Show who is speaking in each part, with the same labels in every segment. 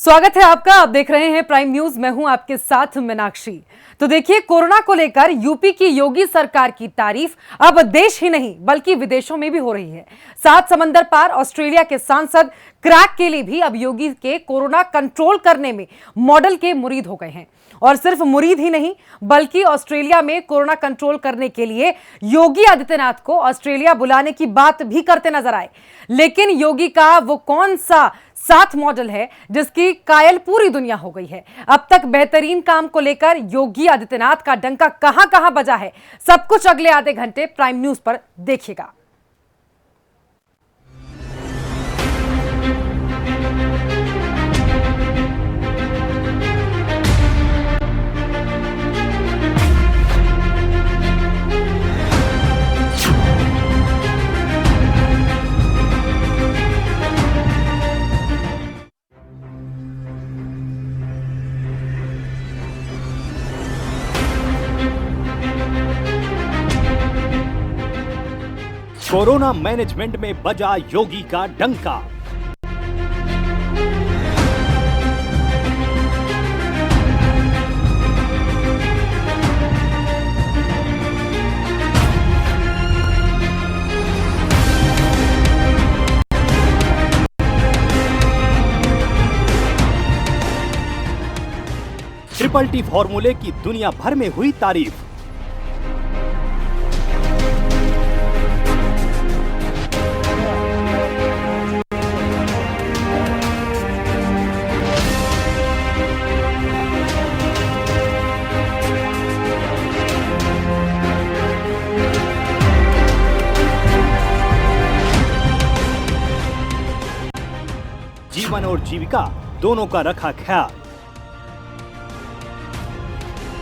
Speaker 1: स्वागत है आपका। आप देख रहे हैं प्राइम न्यूज। मैं हूं आपके साथ मीनाक्षी। तो देखिए, कोरोना को लेकर यूपी की योगी सरकार की तारीफ अब देश ही नहीं बल्कि विदेशों में भी हो रही है। 7 समंदर पार ऑस्ट्रेलिया के सांसद क्रैग केली भी अब योगी के कोरोना कंट्रोल करने में मॉडल के मुरीद हो गए हैं। और सिर्फ मुरीद ही नहीं बल्कि ऑस्ट्रेलिया में कोरोना कंट्रोल करने के लिए योगी आदित्यनाथ को ऑस्ट्रेलिया बुलाने की बात भी करते नजर आए। लेकिन योगी का वो कौन सा 7 मॉडल है जिसकी कायल पूरी दुनिया हो गई है? अब तक बेहतरीन काम को लेकर योगी आदित्यनाथ का डंका कहां कहां बजा है, सब कुछ अगले आधे घंटे प्राइम न्यूज पर देखिएगा।
Speaker 2: कोरोना मैनेजमेंट में बजा योगी का डंका। ट्रिपल टी फॉर्मूले की दुनिया भर में हुई तारीफ। जीवन और जीविका दोनों का रखा ख्याल।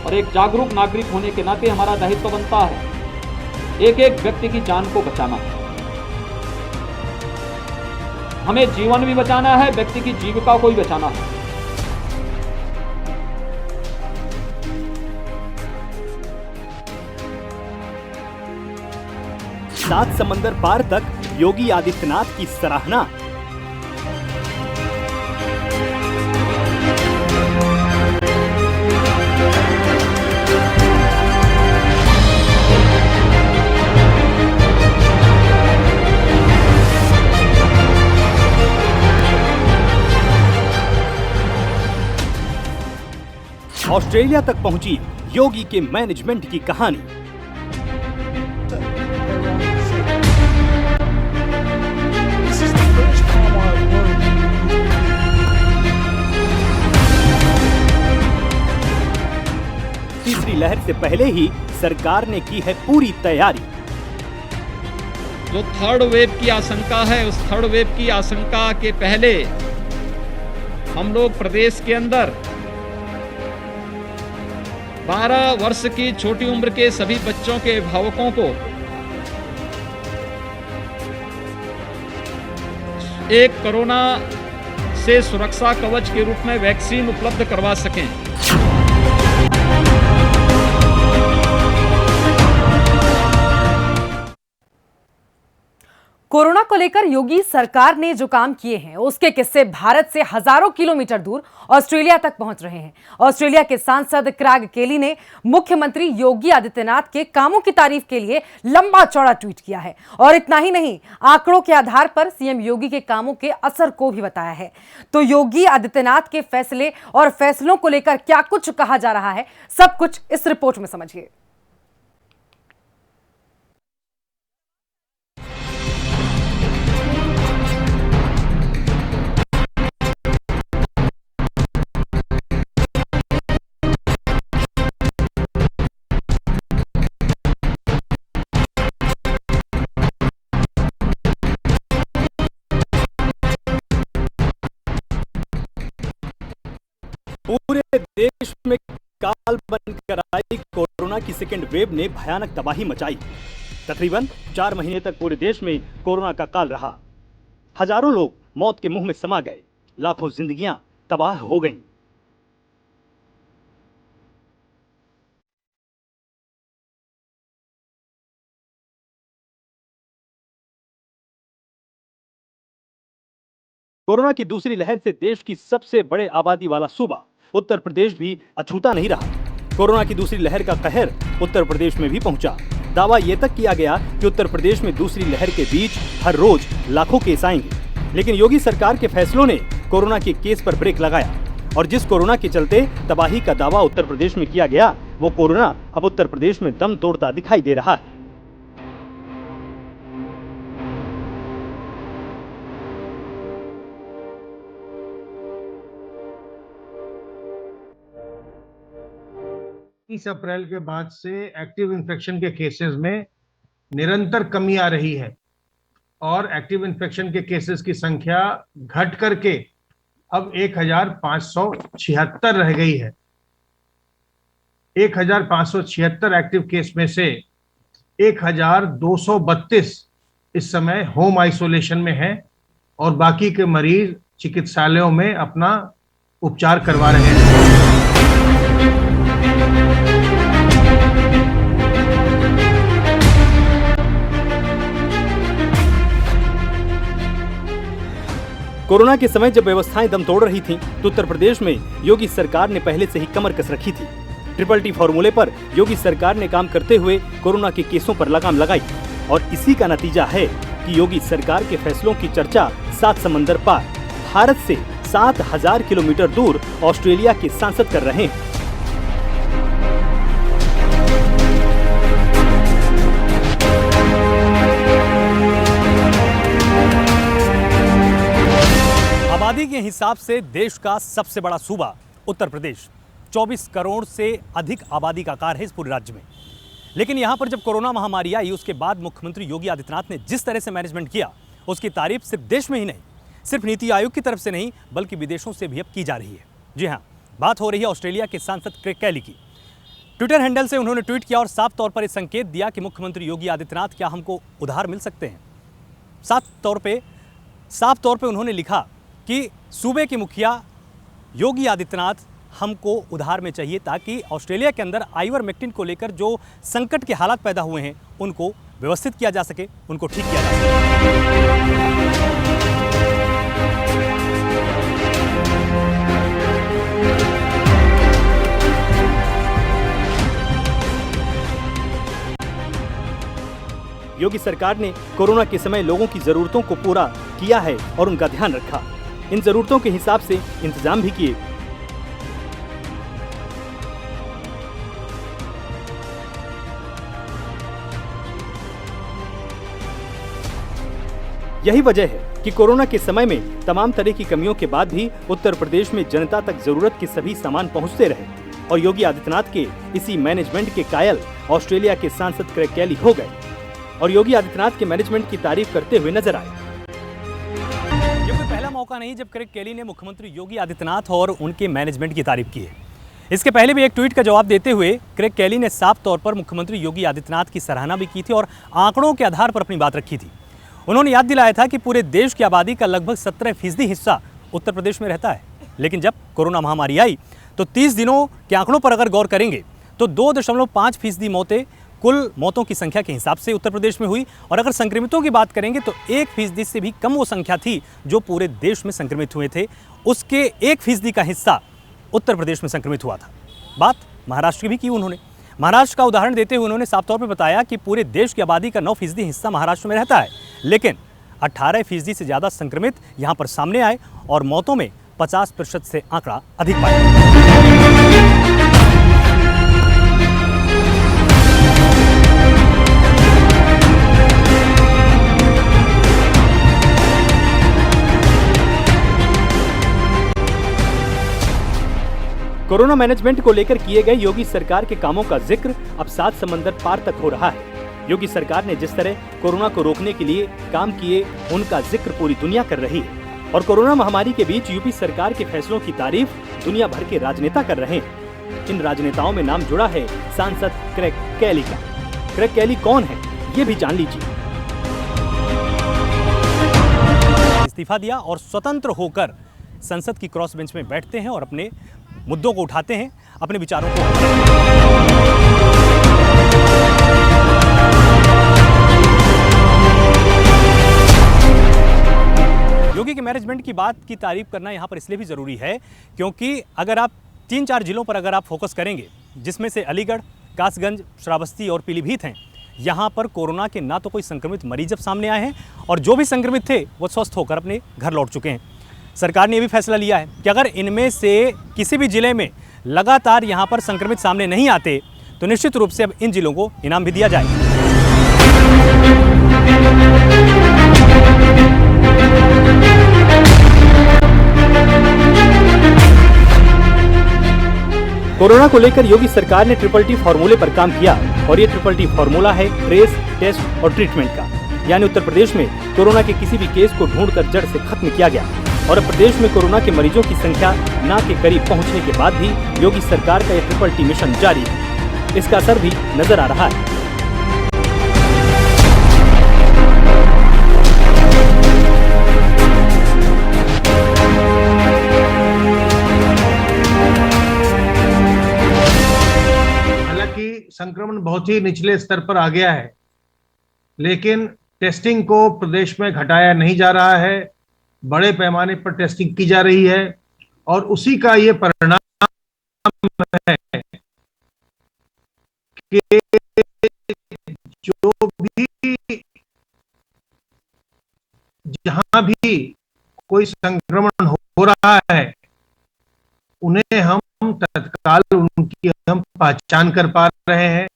Speaker 3: और एक जागरूक नागरिक होने के नाते हमारा दायित्व बनता है एक एक व्यक्ति की जान को बचाना। हमें जीवन भी बचाना है, व्यक्ति की जीविका को भी बचाना है।
Speaker 2: सात समंदर पार तक योगी आदित्यनाथ की सराहना। ऑस्ट्रेलिया तक पहुंची योगी के मैनेजमेंट की कहानी। तीसरी लहर से पहले ही सरकार ने की है पूरी तैयारी।
Speaker 3: जो थर्ड वेव की आशंका है, उस थर्ड वेव की आशंका के पहले हम लोग प्रदेश के अंदर 12 वर्ष की छोटी उम्र के सभी बच्चों के अभिभावकों को एक कोरोना से सुरक्षा कवच के रूप में वैक्सीन उपलब्ध करवा सकें।
Speaker 1: कोरोना को लेकर योगी सरकार ने जो काम किए हैं उसके किस्से भारत से हजारों किलोमीटर दूर ऑस्ट्रेलिया तक पहुंच रहे हैं। ऑस्ट्रेलिया के सांसद क्रैग केली ने मुख्यमंत्री योगी आदित्यनाथ के कामों की तारीफ के लिए लंबा चौड़ा ट्वीट किया है। और इतना ही नहीं, आंकड़ों के आधार पर सीएम योगी के कामों के असर को भी बताया है। तो योगी आदित्यनाथ के फैसले और फैसलों को लेकर क्या कुछ कहा जा रहा है, सब कुछ इस रिपोर्ट में समझिए।
Speaker 2: पूरे देश में काल बनकर आई कोरोना की सेकेंड वेव ने भयानक तबाही मचाई। तकरीबन 4 महीने तक पूरे देश में कोरोना का काल रहा। हजारों लोग मौत के मुंह में समा गए, लाखों जिंदगियां तबाह हो गईं। कोरोना की दूसरी लहर से देश की सबसे बड़े आबादी वाला सूबा उत्तर प्रदेश भी अछूता नहीं रहा। कोरोना की दूसरी लहर का कहर उत्तर प्रदेश में भी पहुंचा। दावा ये तक किया गया कि उत्तर प्रदेश में दूसरी लहर के बीच हर रोज लाखों केस आएंगे, लेकिन योगी सरकार के फैसलों ने कोरोना के केस पर ब्रेक लगाया और जिस कोरोना के चलते तबाही का दावा उत्तर प्रदेश में किया गया, वो कोरोना अब उत्तर प्रदेश में दम तोड़ता दिखाई दे रहा है।
Speaker 4: अप्रैल के बाद से एक्टिव इन्फेक्शन के केसेस में निरंतर कमी आ रही है और एक्टिव इन्फेक्शन के केसेस की संख्या घट करके अब 1576 रह गई है। 1576 एक्टिव केस में से 1232 इस समय होम आइसोलेशन में है और बाकी के मरीज चिकित्सालयों में अपना उपचार करवा रहे हैं।
Speaker 2: कोरोना के समय जब व्यवस्थाएं दम तोड़ रही थीं, तो उत्तर प्रदेश में योगी सरकार ने पहले से ही कमर कस रखी थी। ट्रिपल टी फॉर्मूले पर योगी सरकार ने काम करते हुए कोरोना के केसों पर लगाम लगाई और इसी का नतीजा है कि योगी सरकार के फैसलों की चर्चा 7 समंदर पार भारत से 7000 किलोमीटर दूर ऑस्ट्रेलिया के सांसद कर रहे हैं। आबादी के हिसाब से देश का सबसे बड़ा सूबा उत्तर प्रदेश 24 करोड़ से अधिक आबादी का आकार है इस पूरे राज्य में। लेकिन यहां पर जब कोरोना महामारी आई, उसके बाद मुख्यमंत्री योगी आदित्यनाथ ने जिस तरह से मैनेजमेंट किया, उसकी तारीफ सिर्फ देश में ही नहीं, सिर्फ नीति आयोग की तरफ से नहीं, बल्कि विदेशों से भी अब की जा रही है। जी हां, बात हो रही है ऑस्ट्रेलिया के सांसद क्रेग कैली की। ट्विटर हैंडल से उन्होंने ट्वीट किया और साफ तौर पर यह संकेत दिया कि मुख्यमंत्री योगी आदित्यनाथ क्या हमको उधार मिल सकते हैं। साफ तौर पर उन्होंने लिखा कि सूबे के मुखिया योगी आदित्यनाथ हमको उधार में चाहिए, ताकि ऑस्ट्रेलिया के अंदर आइवरमेक्टिन को लेकर जो संकट के हालात पैदा हुए हैं उनको व्यवस्थित किया जा सके, उनको ठीक किया जा सके। योगी सरकार ने कोरोना के समय लोगों की जरूरतों को पूरा किया है और उनका ध्यान रखा। इन जरूरतों के हिसाब से इंतजाम भी किए। यही वजह है कि कोरोना के समय में तमाम तरह की कमियों के बाद भी उत्तर प्रदेश में जनता तक जरूरत के सभी सामान पहुंचते रहे और योगी आदित्यनाथ के इसी मैनेजमेंट के कायल ऑस्ट्रेलिया के सांसद क्रेग कैली हो गए और योगी आदित्यनाथ के मैनेजमेंट की तारीफ करते हुए नजर आए। ये कोई पहला मौका नहीं जब क्रेग कैली ने मुख्यमंत्री योगी आदित्यनाथ और उनके मैनेजमेंट की तारीफ की है। इसके पहले भी एक ट्वीट का जवाब देते हुए क्रेग कैली ने साफ तौर पर मुख्यमंत्री योगी आदित्यनाथ की सराहना भी की थी और आंकड़ों के आधार पर अपनी बात रखी थी। उन्होंने याद दिलाया था कि पूरे देश की आबादी का लगभग 17% हिस्सा उत्तर प्रदेश में रहता है, लेकिन जब कोरोना महामारी आई तो 30 दिनों के आंकड़ों पर अगर गौर करेंगे तो 2.5% मौतें कुल मौतों की संख्या के हिसाब से उत्तर प्रदेश में हुई और अगर संक्रमितों की बात करेंगे तो 1% से भी कम वो संख्या थी जो पूरे देश में संक्रमित हुए थे, उसके 1% का हिस्सा उत्तर प्रदेश में संक्रमित हुआ था। बात महाराष्ट्र की भी की उन्होंने। महाराष्ट्र का उदाहरण देते हुए उन्होंने साफ तौर पर बताया कि पूरे देश की आबादी का 9% हिस्सा महाराष्ट्र में रहता है, लेकिन 18% से ज़्यादा संक्रमित यहाँ पर सामने आए और मौतों में 50% से आंकड़ा अधिक पाया। कोरोना मैनेजमेंट को लेकर किए गए योगी सरकार के कामों का जिक्र अब 7 समंदर पार तक हो रहा है। योगी सरकार ने जिस तरह कोरोना को रोकने के लिए काम किए, उनका जिक्र पूरी दुनिया कर रही है और कोरोना महामारी के बीच यूपी सरकार के फैसलों की तारीफ दुनिया भर के राजनेता कर रहे हैं। इन राजनेताओं में नाम जुड़ा है सांसद क्रेग कैली का। क्रेग कैली कौन है, ये भी जान लीजिए। इस्तीफा दिया और स्वतंत्र होकर संसद की क्रॉस बेंच में बैठते हैं और अपने मुद्दों को उठाते हैं, अपने विचारों को। योगी के मैनेजमेंट की बात की तारीफ करना यहाँ पर इसलिए भी ज़रूरी है क्योंकि अगर आप 3-4 जिलों पर अगर आप फोकस करेंगे, जिसमें से अलीगढ़, कासगंज, श्रावस्ती और पीलीभीत हैं, यहाँ पर कोरोना के ना तो कोई संक्रमित मरीज अब सामने आए हैं और जो भी संक्रमित थे वो स्वस्थ होकर अपने घर लौट चुके हैं। सरकार ने ये भी फैसला लिया है कि अगर इनमें से किसी भी जिले में लगातार यहाँ पर संक्रमित सामने नहीं आते तो निश्चित रूप से अब इन जिलों को इनाम भी दिया जाए। कोरोना को लेकर योगी सरकार ने ट्रिपल-टी फॉर्मूले पर काम किया और ये ट्रिपल-टी फॉर्मूला है ट्रेस, टेस्ट और ट्रीटमेंट का। यानी उत्तर प्रदेश में कोरोना के किसी भी केस को ढूंढकर जड़ से खत्म किया गया और अब प्रदेश में कोरोना के मरीजों की संख्या ना के करीब पहुंचने के बाद भी योगी सरकार का यह ट्रिपल-टी मिशन जारी है। इसका असर भी नजर आ रहा है।
Speaker 4: संक्रमण बहुत ही निचले स्तर पर आ गया है, लेकिन टेस्टिंग को प्रदेश में घटाया नहीं जा रहा है। बड़े पैमाने पर टेस्टिंग की जा रही है और उसी का ये परिणाम है कि जो भी जहां भी कोई संक्रमण हो रहा है उन्हें हम तत्काल उनकी हम पहचान कर पा रहे हैं,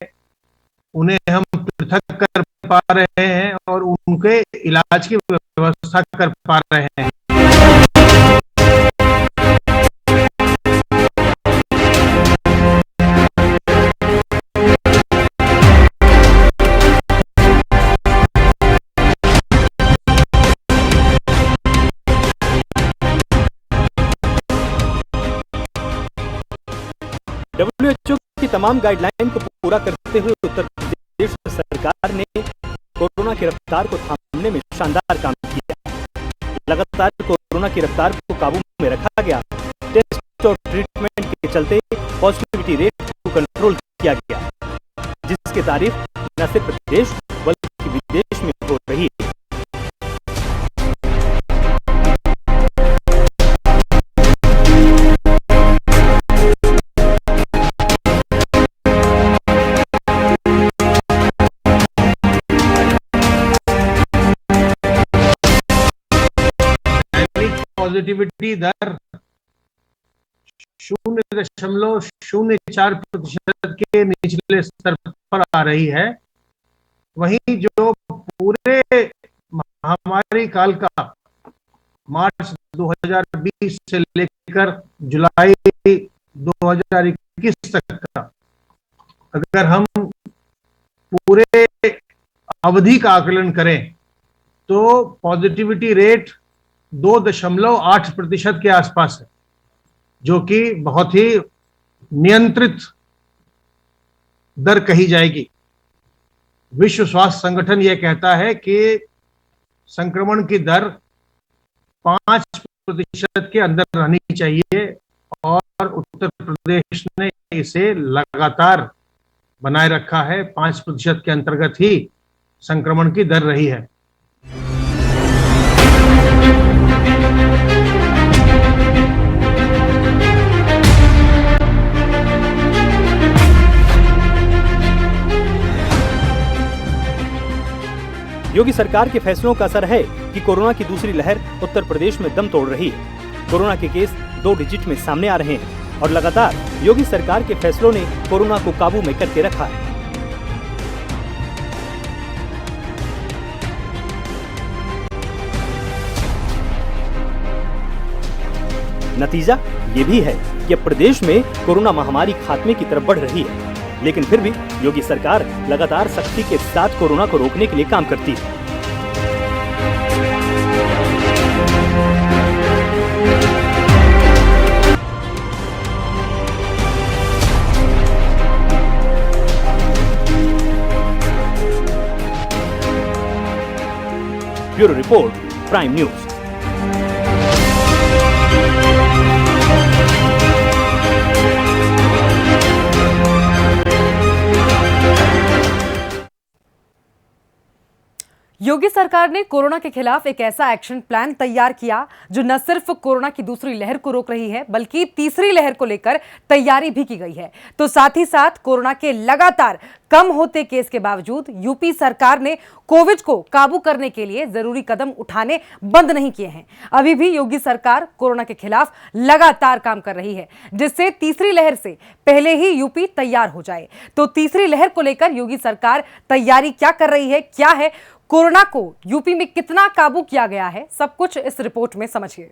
Speaker 4: उन्हें हम पृथक कर पा रहे हैं और उनके इलाज की व्यवस्था कर पा रहे हैं।
Speaker 2: WHO की तमाम गाइडलाइन को पूरा करते हुए उत्तर प्रदेश सरकार ने कोरोना की रफ्तार को थामने में शानदार काम किया। लगातार कोरोना की रफ्तार को काबू में रखा गया। टेस्ट और ट्रीटमेंट के चलते पॉजिटिविटी रेट को कंट्रोल किया गया, जिसकी तारीफ न सिर्फ प्रदेश बल्कि विदेश में हो रही है।
Speaker 4: पॉजिटिविटी दर 0.04% के निचले स्तर पर आ रही है। वहीं जो पूरे महामारी काल का मार्च 2020 से लेकर जुलाई 2021 तक का अगर हम पूरे अवधि का आकलन करें तो पॉजिटिविटी रेट 2.8% के आसपास है, जो कि बहुत ही नियंत्रित दर कही जाएगी। विश्व स्वास्थ्य संगठन यह कहता है कि संक्रमण की दर 5% के अंदर रहनी चाहिए और उत्तर प्रदेश ने इसे लगातार बनाए रखा है। 5% के अंतर्गत ही संक्रमण की दर रही है।
Speaker 2: योगी सरकार के फैसलों का असर है कि कोरोना की दूसरी लहर उत्तर प्रदेश में दम तोड़ रही है। कोरोना के केस 2 डिजिट में सामने आ रहे हैं और लगातार योगी सरकार के फैसलों ने कोरोना को काबू में करके रखा है। नतीजा ये भी है कि अब प्रदेश में कोरोना महामारी खात्मे की तरफ बढ़ रही है, लेकिन फिर भी योगी सरकार लगातार सख्ती के साथ कोरोना को रोकने के लिए काम करती है। Bureau report, prime news.
Speaker 1: Yogi सरकार ने कोरोना के खिलाफ एक ऐसा एक्शन प्लान तैयार किया जो न सिर्फ कोरोना की दूसरी लहर को रोक रही है बल्कि तीसरी लहर को लेकर तैयारी भी की गई है। तो साथ ही साथ कोरोना के लगातार कम होते केस के बावजूद यूपी सरकार ने कोविड को काबू करने के लिए जरूरी कदम उठाने बंद नहीं किए हैं। अभी भी योगी सरकार कोरोना के खिलाफ लगातार काम कर रही है, जिससे तीसरी लहर से पहले ही यूपी तैयार हो जाए। तो तीसरी लहर को लेकर योगी सरकार तैयारी क्या कर रही है, क्या है, कोरोना को यूपी में कितना काबू किया गया है, सब कुछ इस रिपोर्ट में समझिए।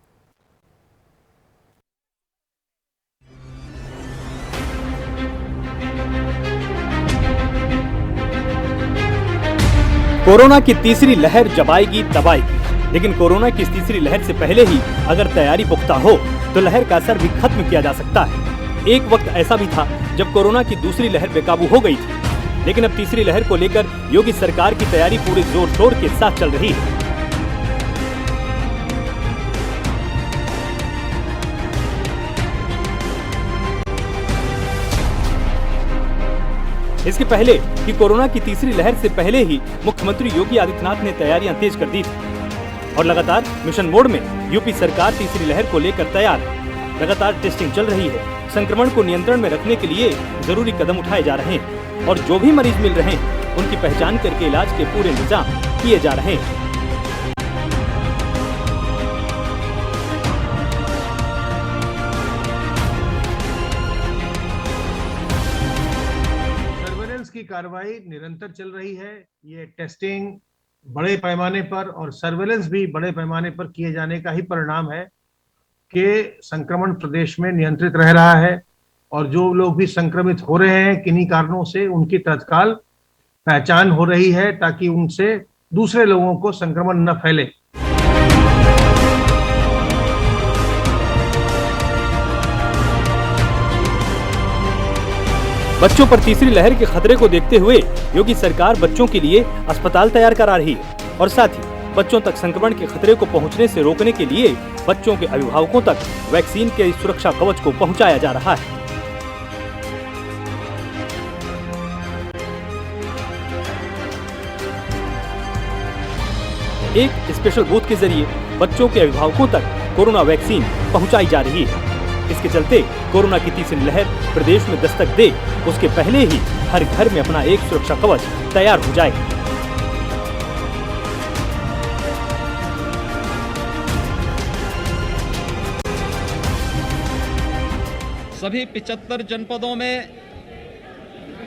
Speaker 2: कोरोना की तीसरी लहर जब आएगी तब आएगी, लेकिन कोरोना की इस तीसरी लहर से पहले ही अगर तैयारी पुख्ता हो तो लहर का असर भी खत्म किया जा सकता है। एक वक्त ऐसा भी था जब कोरोना की दूसरी लहर बेकाबू हो गई थी, लेकिन अब तीसरी लहर को लेकर योगी सरकार की तैयारी पूरे जोर शोर के साथ चल रही है। इसके पहले कि कोरोना की तीसरी लहर से पहले ही मुख्यमंत्री योगी आदित्यनाथ ने तैयारियां तेज कर दी थी और लगातार मिशन मोड में यूपी सरकार तीसरी लहर को लेकर तैयार है। लगातार टेस्टिंग चल रही है, संक्रमण को नियंत्रण में रखने के लिए जरूरी कदम उठाए जा रहे हैं और जो भी मरीज मिल रहे हैं उनकी पहचान करके इलाज के पूरे इंतजाम किए जा रहे हैं।
Speaker 4: की कार्रवाई निरंतर चल रही है। ये टेस्टिंग बड़े पैमाने पर और सर्वेलेंस भी बड़े पैमाने पर किए जाने का ही परिणाम है कि संक्रमण प्रदेश में नियंत्रित रह रहा है और जो लोग भी संक्रमित हो रहे हैं किन्हीं कारणों से उनकी तत्काल पहचान हो रही है ताकि उनसे दूसरे लोगों को संक्रमण न फैले।
Speaker 2: बच्चों पर तीसरी लहर के खतरे को देखते हुए योगी सरकार बच्चों के लिए अस्पताल तैयार करा रही है और साथ ही बच्चों तक संक्रमण के खतरे को पहुंचने से रोकने के लिए बच्चों के अभिभावकों तक वैक्सीन के सुरक्षा कवच को पहुंचाया जा रहा है। एक स्पेशल बूथ के जरिए बच्चों के अभिभावकों तक कोरोना वैक्सीन पहुंचाई जा रही है। इसके चलते कोरोना की तीसरी लहर प्रदेश में दस्तक दे उसके पहले ही हर घर में अपना एक सुरक्षा कवच तैयार हो जाएगा।
Speaker 3: सभी 75 जनपदों में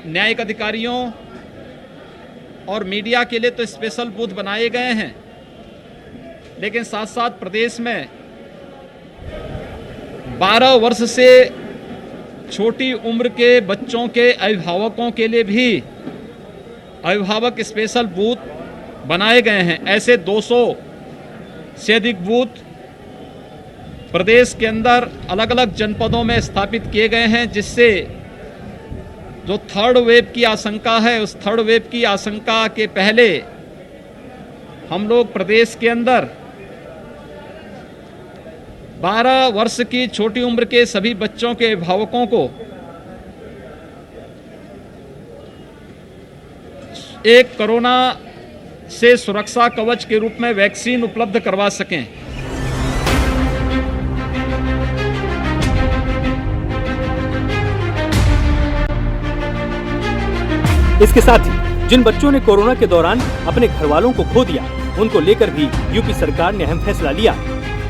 Speaker 3: न्यायिक अधिकारियों और मीडिया के लिए तो स्पेशल बूथ बनाए गए हैं, लेकिन साथ साथ प्रदेश में 12 वर्ष से छोटी उम्र के बच्चों के अभिभावकों के लिए भी अभिभावक स्पेशल बूथ बनाए गए हैं। ऐसे 200 से अधिक बूथ प्रदेश के अंदर अलग अलग जनपदों में स्थापित किए गए हैं, जिससे जो थर्ड वेव की आशंका है उस थर्ड वेव की आशंका के पहले हम लोग प्रदेश के अंदर 12 वर्ष की छोटी उम्र के सभी बच्चों के अभिभावकों को एक कोरोना से सुरक्षा कवच के रूप में वैक्सीन उपलब्ध करवा सकें।
Speaker 2: इसके साथ ही जिन बच्चों ने कोरोना के दौरान अपने घर वालों को खो दिया उनको लेकर भी यूपी सरकार ने अहम फैसला लिया।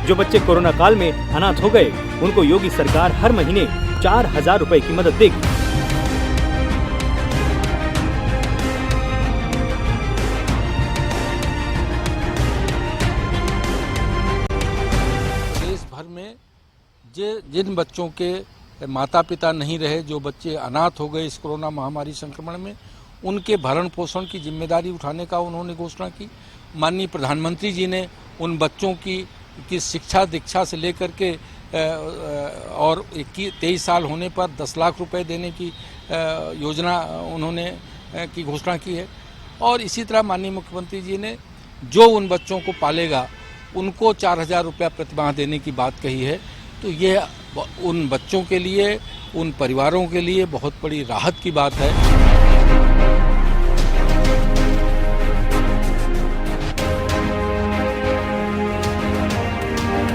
Speaker 2: जो बच्चे कोरोना काल में अनाथ हो गए उनको योगी सरकार हर महीने 4,000 रुपए की मदद देगी।
Speaker 5: देश भर में जिन बच्चों के माता पिता नहीं रहे, जो बच्चे अनाथ हो गए इस कोरोना महामारी संक्रमण में, उनके भरण पोषण की जिम्मेदारी उठाने का उन्होंने घोषणा की। माननीय प्रधानमंत्री जी ने उन बच्चों की शिक्षा दीक्षा से लेकर के और 23 साल होने पर 10 लाख रुपए देने की योजना उन्होंने की घोषणा की है। और इसी तरह माननीय मुख्यमंत्री जी ने जो उन बच्चों को पालेगा उनको 4,000 रुपया प्रतिमाह देने की बात कही है। तो ये उन बच्चों के लिए, उन परिवारों के लिए बहुत बड़ी राहत की बात है।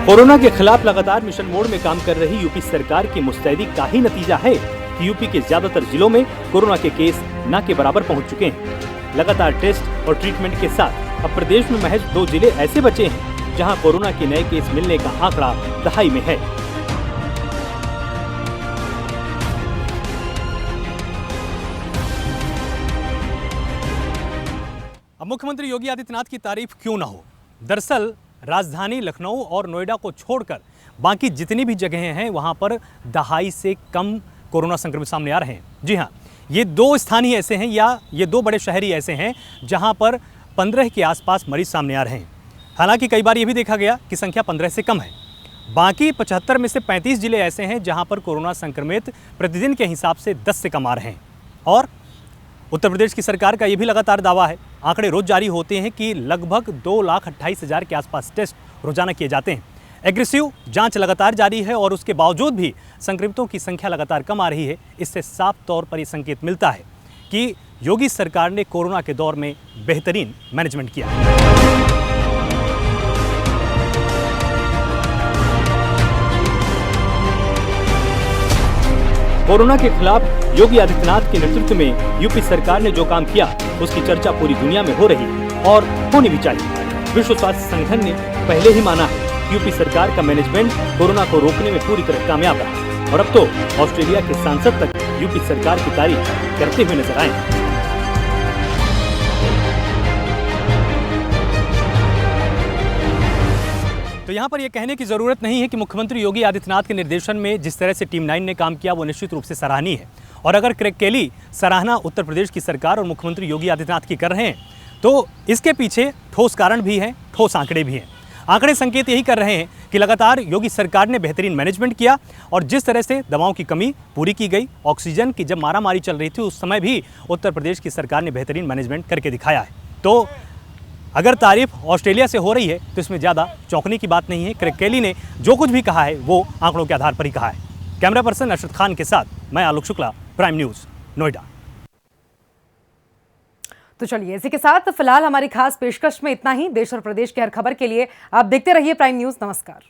Speaker 2: कोरोना के खिलाफ लगातार मिशन मोड में काम कर रही यूपी सरकार की मुस्तैदी का ही नतीजा है कि यूपी के ज्यादातर जिलों में कोरोना के केस न के बराबर पहुंच चुके हैं। लगातार टेस्ट और ट्रीटमेंट के साथ अब प्रदेश में महज 2 जिले ऐसे बचे हैं जहां कोरोना के नए केस मिलने का आंकड़ा दहाई में है। अब मुख्यमंत्री योगी आदित्यनाथ की तारीफ क्यों न हो। दरअसल राजधानी लखनऊ और नोएडा को छोड़कर बाकी जितनी भी जगहें हैं वहां पर दहाई से कम कोरोना संक्रमित सामने आ रहे हैं। जी हां, ये 2 स्थान ही ऐसे हैं या ये 2 बड़े शहर ही ऐसे हैं जहां पर 15 के आसपास मरीज सामने आ रहे हैं। हालांकि कई बार ये भी देखा गया कि संख्या 15 से कम है। बाकी 75 में से 35 जिले ऐसे हैं जहां पर कोरोना संक्रमित प्रतिदिन के हिसाब से 10 से कम आ रहे हैं। और उत्तर प्रदेश की सरकार का ये भी लगातार दावा है, आंकड़े रोज जारी होते हैं कि लगभग 2,28,000 के आसपास टेस्ट रोजाना किए जाते हैं। एग्रेसिव जांच लगातार जारी है और उसके बावजूद भी संक्रमितों की संख्या लगातार कम आ रही है। इससे साफ तौर पर यह संकेत मिलता है कि योगी सरकार ने कोरोना के दौर में बेहतरीन मैनेजमेंट किया है। कोरोना के खिलाफ योगी आदित्यनाथ के नेतृत्व में यूपी सरकार ने जो काम किया उसकी चर्चा पूरी दुनिया में हो रही है और होनी भी चाहिए। विश्व स्वास्थ्य संगठन ने पहले ही माना है कि यूपी सरकार का मैनेजमेंट कोरोना को रोकने में पूरी तरह कामयाब रहा और अब तो ऑस्ट्रेलिया के सांसद तक यूपी सरकार की तारीफ करते हुए नजर आए। तो यहाँ पर यह कहने की जरूरत नहीं है कि मुख्यमंत्री योगी आदित्यनाथ के निर्देशन में जिस तरह से टीम 9 ने काम किया वो निश्चित रूप से सराहनीय है। और अगर क्रेग केली सराहना उत्तर प्रदेश की सरकार और मुख्यमंत्री योगी आदित्यनाथ की कर रहे हैं तो इसके पीछे ठोस कारण भी हैं, ठोस आंकड़े भी हैं। आंकड़े संकेत यही कर रहे हैं कि लगातार योगी सरकार ने बेहतरीन मैनेजमेंट किया और जिस तरह से दवाओं की कमी पूरी की गई, ऑक्सीजन की जब मारामारी चल रही थी उस समय भी उत्तर प्रदेश की सरकार ने बेहतरीन मैनेजमेंट करके दिखाया है। तो अगर तारीफ ऑस्ट्रेलिया से हो रही है तो इसमें ज़्यादा चौंकने की बात नहीं है। क्रेग केली ने जो कुछ भी कहा है वो आंकड़ों के आधार पर ही कहा है। कैमरा पर्सन अरशद खान के साथ मैं आलोक शुक्ला, प्राइम न्यूज़, नोएडा।
Speaker 1: तो चलिए इसी के साथ फिलहाल हमारी खास पेशकश में इतना ही। देश और प्रदेश की हर खबर के लिए आप देखते रहिए प्राइम न्यूज़। नमस्कार।